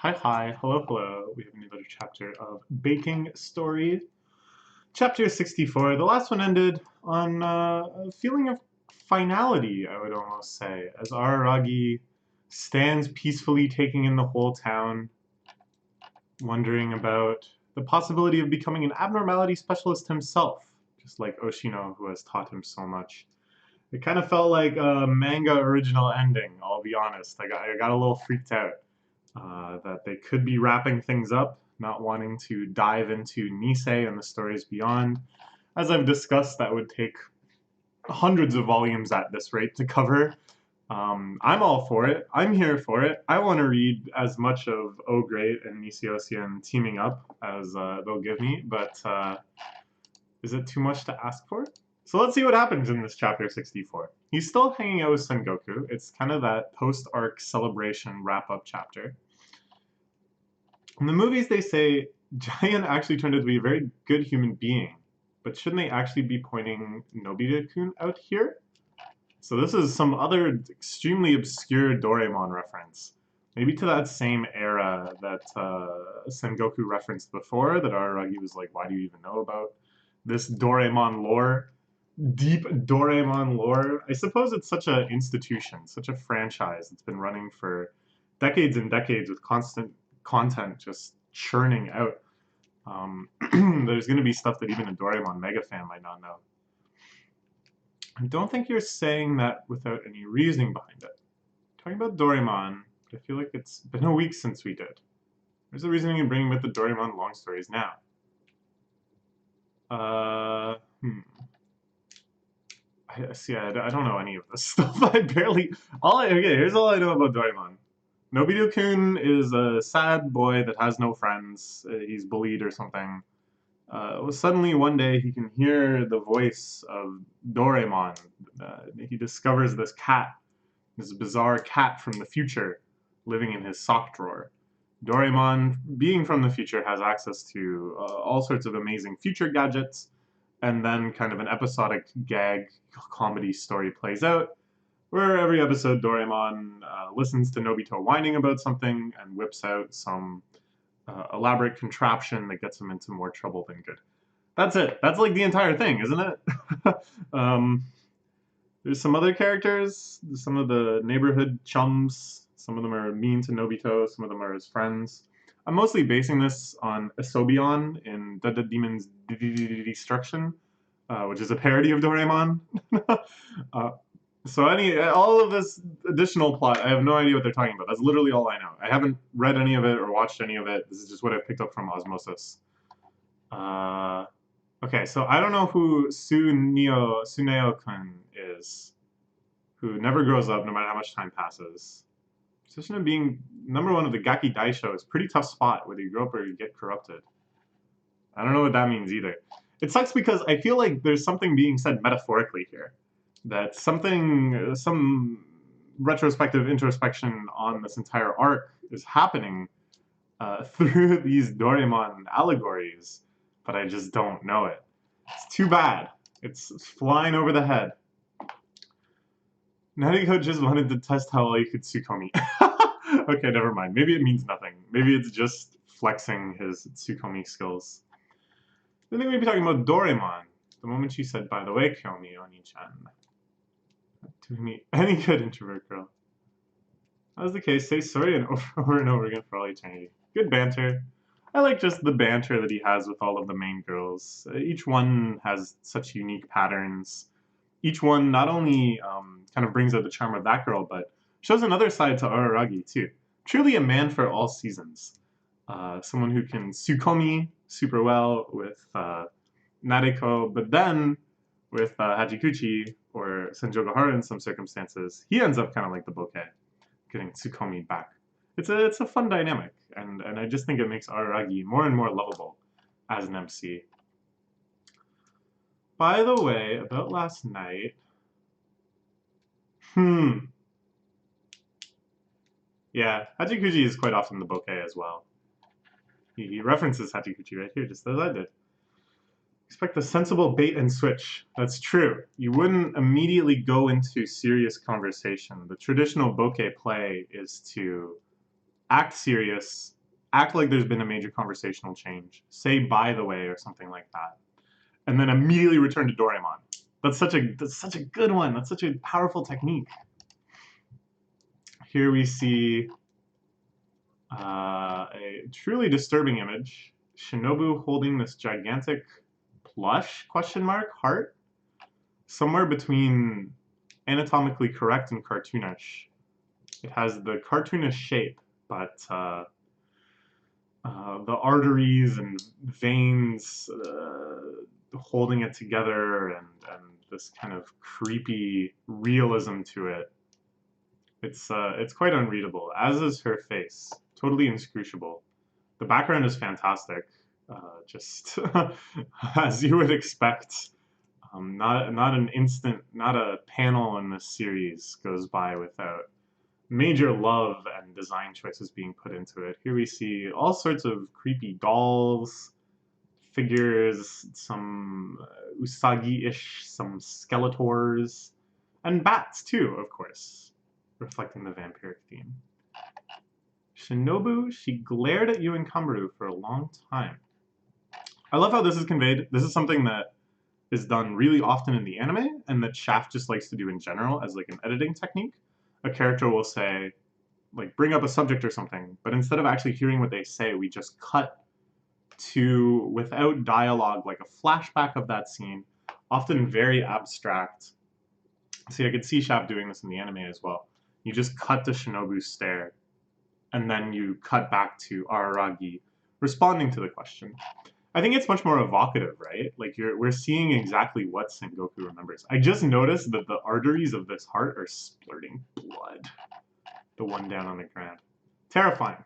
Hi, hello, hello. We have another chapter of Baking Story. Chapter 64. The last one ended on a feeling of finality, I would almost say, as Araragi stands peacefully taking in the whole town, wondering about the possibility of becoming an abnormality specialist himself, just like Oshino, who has taught him so much. It kind of felt like a manga original ending, I'll be honest. I got a little freaked out. That they could be wrapping things up, not wanting to dive into Nisei and the stories beyond. As I've discussed, that would take hundreds of volumes at this rate to cover. I'm all for it. I'm here for it. I want to read as much of Oh Great and Niseosian teaming up as they'll give me, but is it too much to ask for? So let's see what happens in this chapter 64. He's still hanging out with Sengoku. It's kind of that post-arc celebration wrap-up chapter. In the movies, they say Giant actually turned out to be a very good human being, but shouldn't they actually be pointing Nobita-kun out here? So this is some other extremely obscure Doraemon reference. Maybe to that same era that Sengoku referenced before, that Araragi was like, why do you even know about this Doraemon lore? Deep Doraemon lore. I suppose it's such an institution, such a franchise that's been running for decades and decades with constant content just churning out. There's going to be stuff that even a Doraemon mega fan might not know. I don't think you're saying that without any reasoning behind it. Talking about Doraemon, but I feel like it's been a week since we did. There's a reasoning in bringing about the Doraemon long stories now. I don't know any of this stuff. Here's all I know about Doraemon. Nobita-kun is a sad boy that has no friends. He's bullied or something. Suddenly one day he can hear the voice of Doraemon. He discovers this cat, this bizarre cat from the future, living in his sock drawer. Doraemon, being from the future, has access to all sorts of amazing future gadgets, and then kind of an episodic gag comedy story plays out, where every episode Doraemon listens to Nobita whining about something and whips out some elaborate contraption that gets him into more trouble than good. That's it. That's like the entire thing, isn't it? There's some other characters, some of the neighborhood chums. Some of them are mean to Nobito, some of them are his friends. I'm mostly basing this on Asobion in Dead Demon's Destruction, which is a parody of Doraemon. So all of this additional plot, I have no idea what they're talking about. That's literally all I know. I haven't read any of it or watched any of it. This is just what I've picked up from osmosis. Okay, so I don't know who Tsuneo-kun is, who never grows up no matter how much time passes. Position of being #1 of the Gaki Daisho is a pretty tough spot, whether you grow up or you get corrupted. I don't know what that means either. It sucks because I feel like there's something being said metaphorically here. That some retrospective introspection on this entire arc is happening through these Doraemon allegories, but I just don't know it. It's too bad. It's flying over the head. Nariko just wanted to test how well you could Tsukomi. Okay, never mind. Maybe it means nothing. Maybe it's just flexing his Tsukomi skills. I think we'd be talking about Doraemon. The moment she said, by the way, Kyomi, Oni-chan. To me, any good introvert girl. That was the case. Say sorry and over and over again for all eternity. Good banter. I like just the banter that he has with all of the main girls. Each one has such unique patterns. Each one not only kind of brings out the charm of that girl, but shows another side to Araragi too. Truly a man for all seasons. Someone who can Tsukomi super well with Nariko, but then with Hachikuchi or Senjogahara in some circumstances, he ends up kind of like the bouquet, getting Tsukomi back. It's a fun dynamic, and I just think it makes Araragi more and more lovable as an MC. By the way, about last night... Yeah, Hachikuchi is quite often the bouquet as well. He references Hachikuchi right here, just as I did. Expect a sensible bait and switch. That's true. You wouldn't immediately go into serious conversation. The traditional bouquet play is to act serious act like there's been a major conversational change, say by the way or something like that, and then immediately return to Doraemon. That's such a good one. That's such a powerful technique. Here we see a truly disturbing image. Shinobu holding this gigantic plush heart, somewhere between anatomically correct and cartoonish. It has the cartoonish shape, but the arteries and veins holding it together, and this kind of creepy realism to it. It's quite unreadable, as is her face. Totally inscrutable. The background is fantastic, just as you would expect. Not a panel in this series goes by without major love and design choices being put into it. Here we see all sorts of creepy dolls, figures, some Usagi-ish, some Skeletors, and bats too, of course, reflecting the vampiric theme. Shinobu, she glared at you and Kambaru for a long time. I love how this is conveyed. This is something that is done really often in the anime, and that Shaft just likes to do in general as like an editing technique. A character will say, like, bring up a subject or something, but instead of actually hearing what they say, we just cut to, without dialogue, like a flashback of that scene, often very abstract. See, I could see Shaft doing this in the anime as well. You just cut to Shinobu's stare, and then you cut back to Araragi responding to the question. I think it's much more evocative, right? Like we're seeing exactly what Sengoku remembers. I just noticed that the arteries of this heart are splurting blood. The one down on the ground. Terrifying.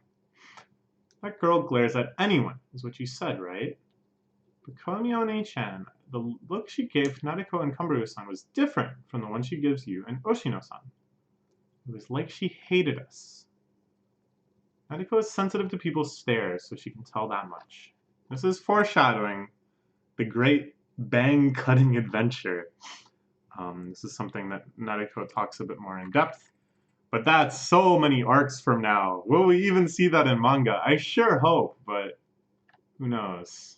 That girl glares at anyone, is what you said, right? But Komione-chan, the look she gave Nadeko and Kambaru-san was different from the one she gives you and Oshino-san. It was like she hated us. Nadeko is sensitive to people's stares, so she can tell that much. This is foreshadowing the great bang-cutting adventure. This is something that Nadeko talks a bit more in depth. But that's so many arcs from now. Will we even see that in manga? I sure hope, but who knows?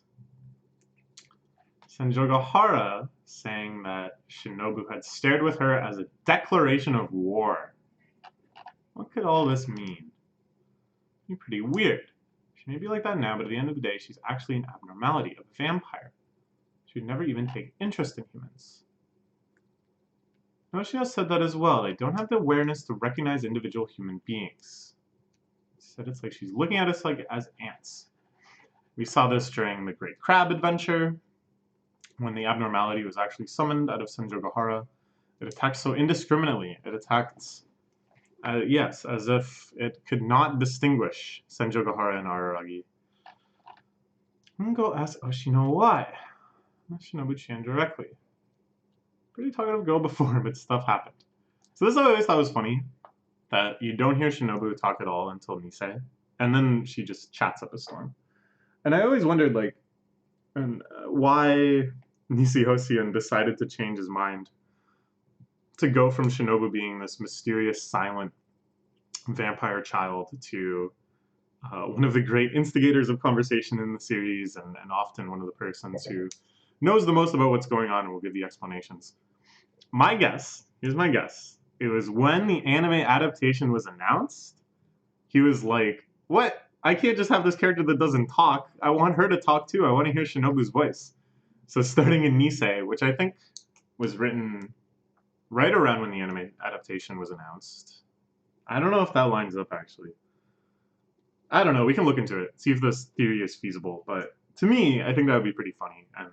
Senjogahara saying that Shinobu had stared with her as a declaration of war. What could all this mean? Be pretty weird. She may be like that now, but at the end of the day, she's actually an abnormality, a vampire. She would never even take interest in humans. Noshino said that as well. They don't have the awareness to recognize individual human beings. He said it's like she's looking at us like as ants. We saw this during the Great Crab adventure, when the abnormality was actually summoned out of Senjogahara. It attacked so indiscriminately. It attacked, yes, as if it could not distinguish Senjogahara and Araragi. I'm gonna go ask Oshino why. Not Shinobu-chan directly. Pretty talkative girl before, but stuff happened. So this I always thought was funny, that you don't hear Shinobu talk at all until Nisei, and then she just chats up a storm. And I always wondered, like, why Nisei Hossein decided to change his mind to go from Shinobu being this mysterious, silent vampire child to one of the great instigators of conversation in the series, and often one of the persons who knows the most about what's going on and will give the explanations. My guess, here's my guess, it was when the anime adaptation was announced, he was like, what? I can't just have this character that doesn't talk. I want her to talk too. I want to hear Shinobu's voice. So starting in Nisei, which I think was written right around when the anime adaptation was announced. I don't know if that lines up, actually. I don't know. We can look into it, see if this theory is feasible. But to me, I think that would be pretty funny, and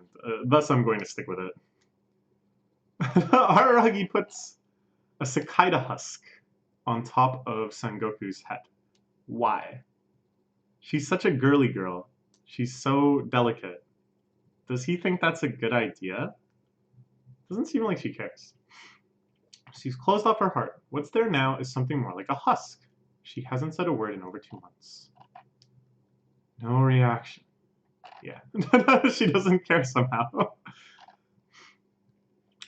thus I'm going to stick with it. Araragi puts a cicada husk on top of Sengoku's head. Why? She's such a girly girl. She's so delicate. Does he think that's a good idea? Doesn't seem like she cares. She's closed off her heart. What's there now is something more like a husk. She hasn't said a word in over 2 months. No reaction. Yeah. She doesn't care somehow.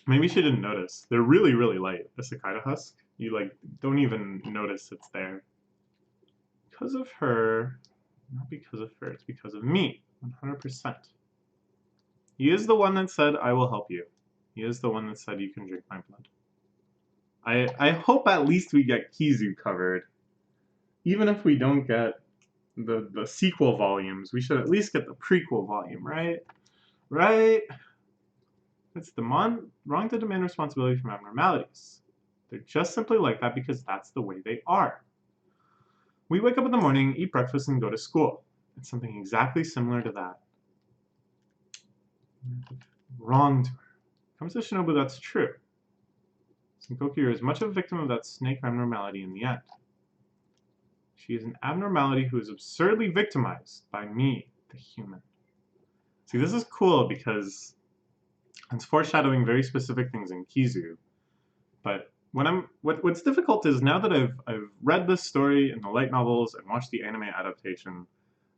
Maybe she didn't notice. They're really, really light, the cicada husk. You, like, don't even notice it's there. Because of her, Not because of her, it's because of me. 100%. He is the one that said, I will help you. He is the one that said, you can drink my blood. I hope at least we get Kizu covered. Even if we don't get the sequel volumes, we should at least get the prequel volume, right? Right? It's wrong to demand responsibility from abnormalities. They're just simply like that because that's the way they are. We wake up in the morning, eat breakfast, and go to school. It's something exactly similar to that. Wrong to her. Comes to Shinobu, that's true. Sengoku is much of a victim of that snake abnormality in the end. She is an abnormality who is absurdly victimized by me, the human. See, this is cool because it's foreshadowing very specific things in Kizu. But what's difficult is now that I've read this story in the light novels and watched the anime adaptation,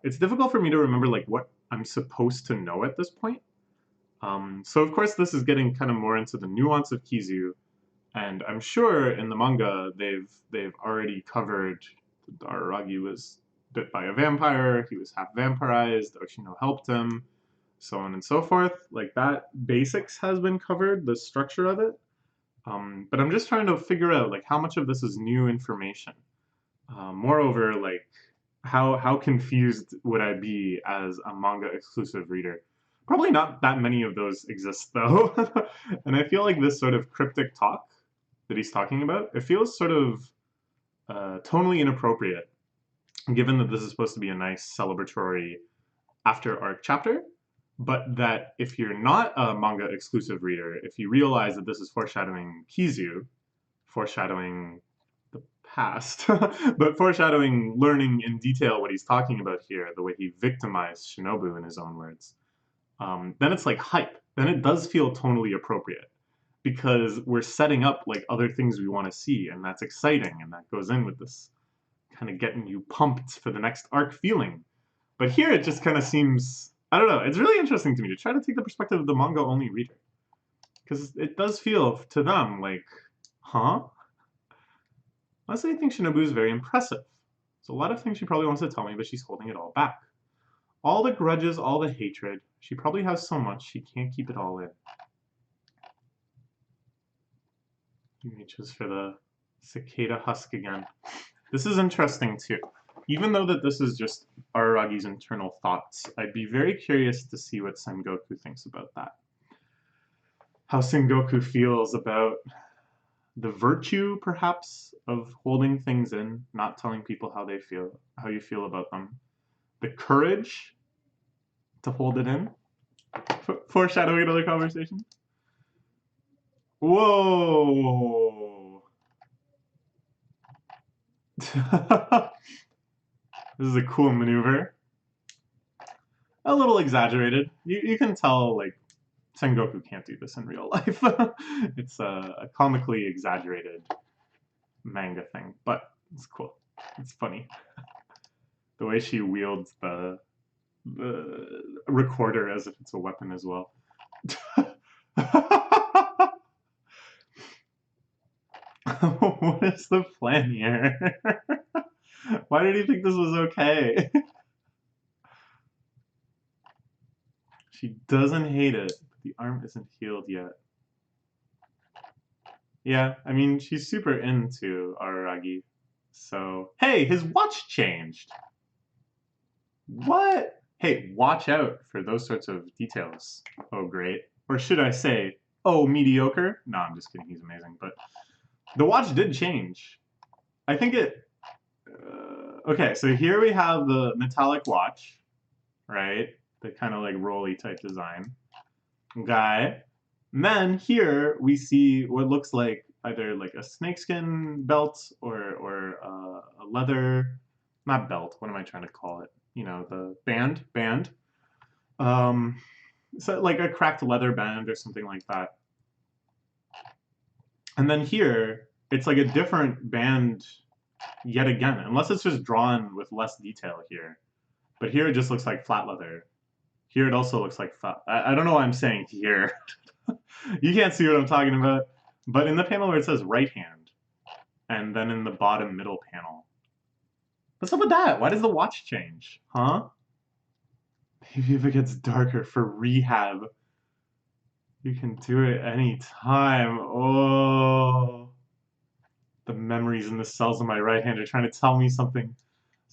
it's difficult for me to remember like what I'm supposed to know at this point. So of course this is getting kind of more into the nuance of Kizu, and I'm sure in the manga they've already covered that Araragi was bit by a vampire, he was half vampirized, Oshino helped him, so on and so forth. Like that basics has been covered, the structure of it. But I'm just trying to figure out like how much of this is new information. Moreover, like how confused would I be as a manga exclusive reader? Probably not that many of those exist though. And I feel like this sort of cryptic talk that he's talking about, it feels sort of tonally inappropriate, given that this is supposed to be a nice celebratory after arc chapter. But that if you're not a manga exclusive reader, if you realize that this is foreshadowing Kizu, foreshadowing the past, but foreshadowing learning in detail what he's talking about here, the way he victimized Shinobu in his own words, then it's like hype. Then it does feel tonally appropriate because we're setting up like other things we want to see, and that's exciting, and that goes in with this kind of getting you pumped for the next arc feeling. But here it just kind of seems, I don't know, it's really interesting to me to try to take the perspective of the manga only reader. Because it does feel to them like, huh? Honestly, I think Shinobu is very impressive. There's a lot of things she probably wants to tell me, but she's holding it all back. All the grudges, all the hatred, she probably has so much she can't keep it all in. He reaches for the cicada husk again. This is interesting too. Even though that this is just Araragi's internal thoughts, I'd be very curious to see what Sengoku thinks about that. How Sengoku feels about the virtue, perhaps, of holding things in, not telling people how they feel, how you feel about them. The courage to hold it in. Foreshadowing another conversation. Whoa! This is a cool maneuver. A little exaggerated. You can tell, like, Sengoku can't do this in real life. It's a comically exaggerated manga thing, but it's cool. It's funny. The way she wields the recorder as if it's a weapon as well. What is the plan here? Why did he think this was okay? She doesn't hate it, but the arm isn't healed yet. Yeah, I mean, she's super into Araragi. So, hey, his watch changed. What? Hey, watch out for those sorts of details. Oh, great. Or should I say, oh, mediocre? No, I'm just kidding. He's amazing. But the watch did change. I think it... okay, so here we have the metallic watch, right? The kind of like rolly type design. Okay. And then here we see what looks like either like a snakeskin belt or a leather, not belt, what am I trying to call it? You know, the band. So like a cracked leather band or something like that. And then here, it's like a different band yet again, unless it's just drawn with less detail here. But here it just looks like flat leather. Here it also looks like flat. I don't know what I'm saying here. You can't see what I'm talking about. But in the panel where it says right hand, and then in the bottom middle panel, What's up with that? Why does the watch change? Huh? Maybe if it gets darker for rehab, you can do it anytime. Oh. The memories in the cells of my right hand are trying to tell me something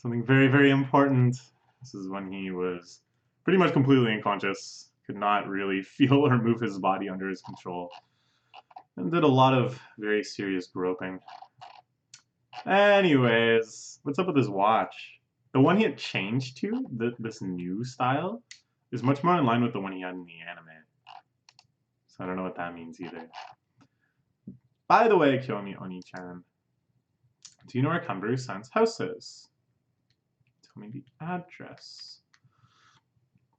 very, very important. This is when he was pretty much completely unconscious, could not really feel or move his body under his control, and did a lot of very serious groping. Anyways, what's up with his watch? The one he had changed to, this new style, is much more in line with the one he had in the anime. So I don't know what that means either. By the way, Kyomi Oni-chan, do you know where Kanbaru-san's house is? Tell me the address.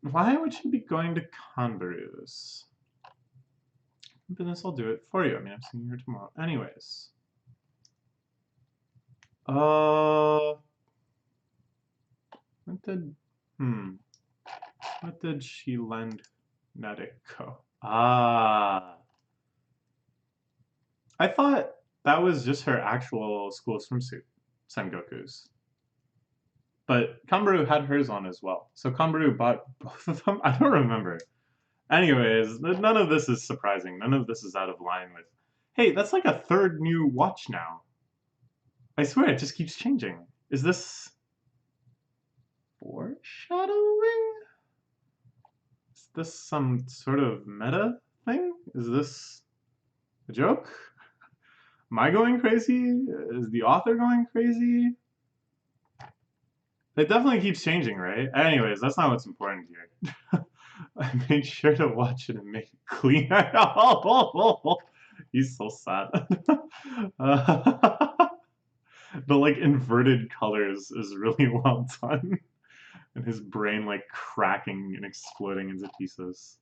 Why would she be going to Kanbaru's? Business, I'll do it for you. I mean, I'm seeing her tomorrow. Anyways. What did she lend Nadeko? Ah. I thought that was just her actual school swimsuit, Sengoku's. But Kanbaru had hers on as well. So Kanbaru bought both of them? I don't remember. Anyways, none of this is surprising. None of this is out of line with... Hey, that's like a third new watch now. I swear, it just keeps changing. Is this... foreshadowing? Is this some sort of meta thing? Is this a joke? Am I going crazy? Is the author going crazy? It definitely keeps changing, right? Anyways, that's not what's important here. I made sure to watch it and make it clean. He's so sad. The like inverted colors is really well done. And his brain like cracking and exploding into pieces.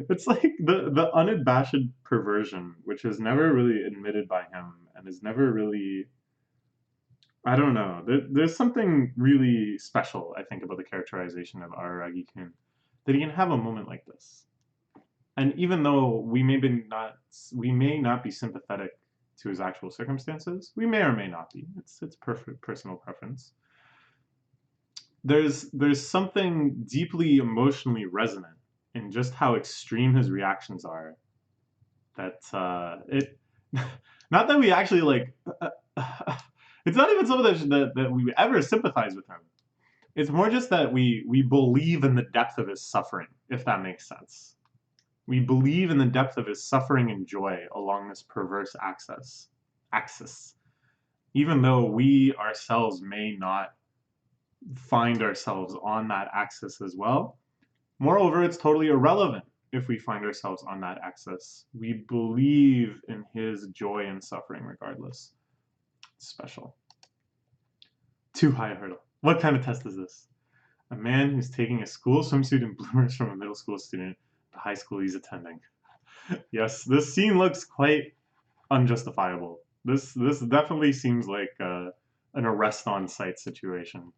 It's like the unabashed perversion, which is never really admitted by him and is never really... I don't know. There's something really special, I think, about the characterization of Araragi-kun. That he can have a moment like this. And even though we may not be sympathetic to his actual circumstances, we may or may not be. It's perfect personal preference. There's something deeply emotionally resonant in just how extreme his reactions are. That not that we actually like. It's not even something that we ever sympathize with him. It's more just that we believe in the depth of his suffering, if that makes sense. We believe in the depth of his suffering and joy along this perverse axis. Even though we ourselves may not find ourselves on that axis as well. Moreover, it's totally irrelevant if we find ourselves on that axis. We believe in his joy and suffering regardless. It's special. Too high a hurdle. What kind of test is this? A man who's taking a school swimsuit and bloomers from a middle school student at the high school he's attending. Yes, this scene looks quite unjustifiable. This definitely seems like an arrest on site situation.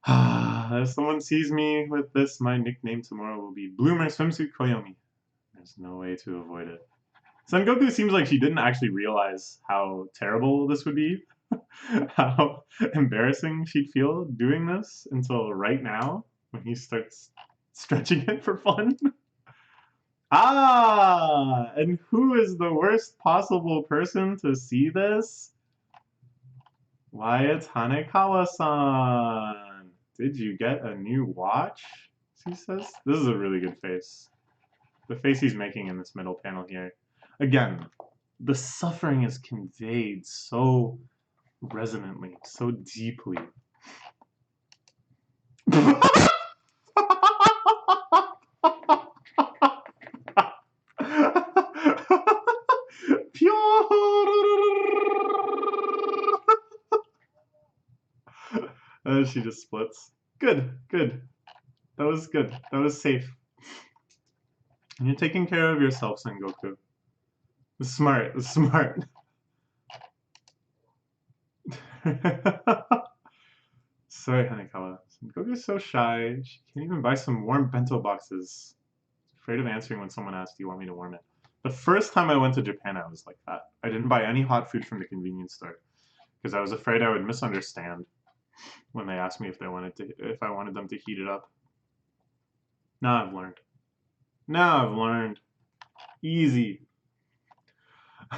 If someone sees me with this, my nickname tomorrow will be Bloomer Swimsuit Koyomi. There's no way to avoid it. Sengoku seems like she didn't actually realize how terrible this would be, how embarrassing she'd feel doing this until right now, when he starts stretching it for fun. And who is the worst possible person to see this? Why, it's Hanekawa-san. Did you get a new watch? She says. This is a really good face. The face he's making in this middle panel here. Again, the suffering is conveyed so resonantly, so deeply. She just splits. Good, good. That was good. That was safe. And you're taking care of yourself, Sengoku. Smart, smart. Sorry, Hanekawa. Sengoku's so shy. She can't even buy some warm bento boxes. She's afraid of answering when someone asks, do you want me to warm it? The first time I went to Japan, I was like that. I didn't buy any hot food from the convenience store because I was afraid I would misunderstand when they asked me if I wanted them to heat it up. Now I've learned. Now I've learned. Easy.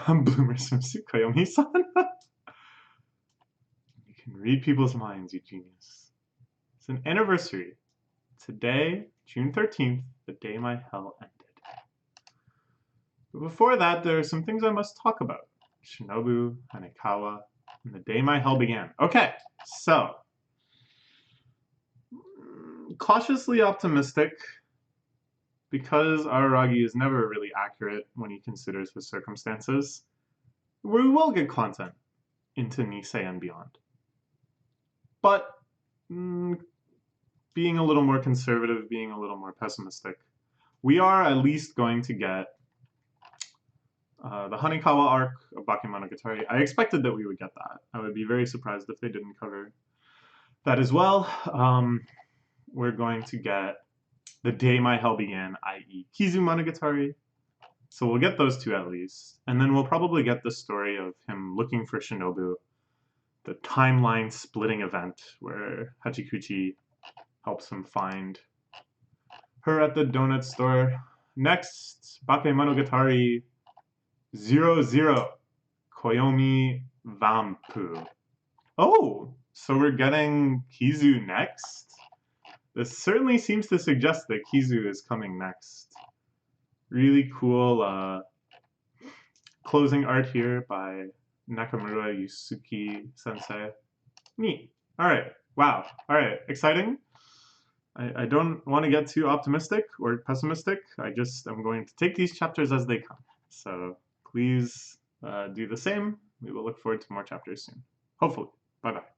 Bloomer swimsuit, Koyomi-san. You can read people's minds, you genius. It's an anniversary. Today, June 13th, the day my hell ended. But before that, there are some things I must talk about. Shinobu, Hanekawa, and the day my hell began. Okay, so cautiously optimistic because Araragi is never really accurate when he considers his circumstances. We will get content into Nisei and beyond. But being a little more conservative, being a little more pessimistic, we are at least going to get the Hanekawa arc of Bakemonogatari. I expected that we would get that. I would be very surprised if they didn't cover that as well. We're going to get the day my hell began, i.e. Kizu Monogatari. So we'll get those two at least. And then we'll probably get the story of him looking for Shinobu, the timeline splitting event where Hachikuchi helps him find her at the donut store. Next, Bakemonogatari 00, Koyomi Vampu. Oh, so we're getting Kizu next? This certainly seems to suggest that Kizu is coming next. Really cool closing art here by Nakamura Yusuke sensei. Neat. Alright, wow. Alright, exciting. I don't want to get too optimistic or pessimistic. I'm going to take these chapters as they come. So please do the same. We will look forward to more chapters soon. Hopefully. Bye-bye.